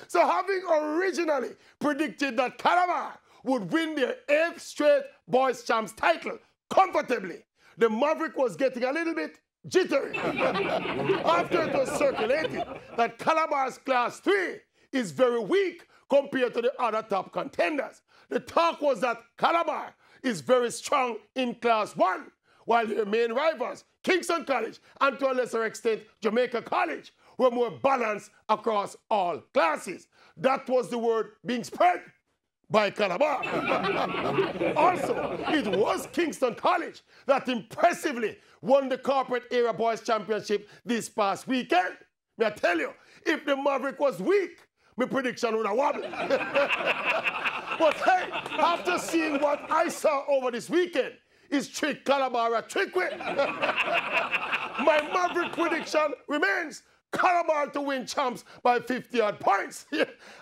So having originally predicted that Calabar would win their 8th straight boys champs title comfortably, the Maverick was getting a little bit jittery after it was circulated that Calabar's Class 3 is very weak compared to the other top contenders. The talk was that Calabar is very strong in Class 1, while their main rivals, Kingston College and to a lesser extent Jamaica College, were more balanced across all classes. That was the word being spread by Calabar. Also, it was Kingston College that impressively won the corporate era boys championship this past weekend. May I tell you, if the Maverick was weak, my prediction would have wobbled. But hey, after seeing what I saw over this weekend, is trick Calabar a trick with? My Maverick prediction remains Calabar to win champs by 50-odd points.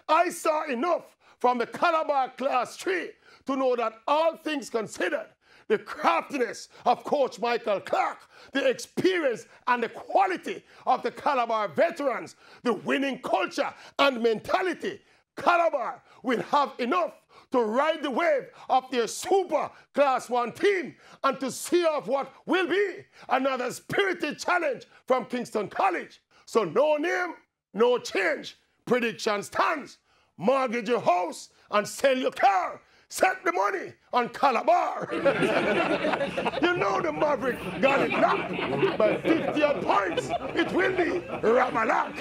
I saw enough from the Calabar Class 3 to know that all things considered, the craftiness of Coach Michael Clark, the experience and the quality of the Calabar veterans, the winning culture and mentality, Calabar will have enough to ride the wave of their super Class 1 team and to see off what will be another spirited challenge from Kingston College. So no name, no change. Prediction stands. Mortgage your house and sell your car. Set the money on Calabar. You know the Maverick got it locked by 50 points. It will be Ramalak.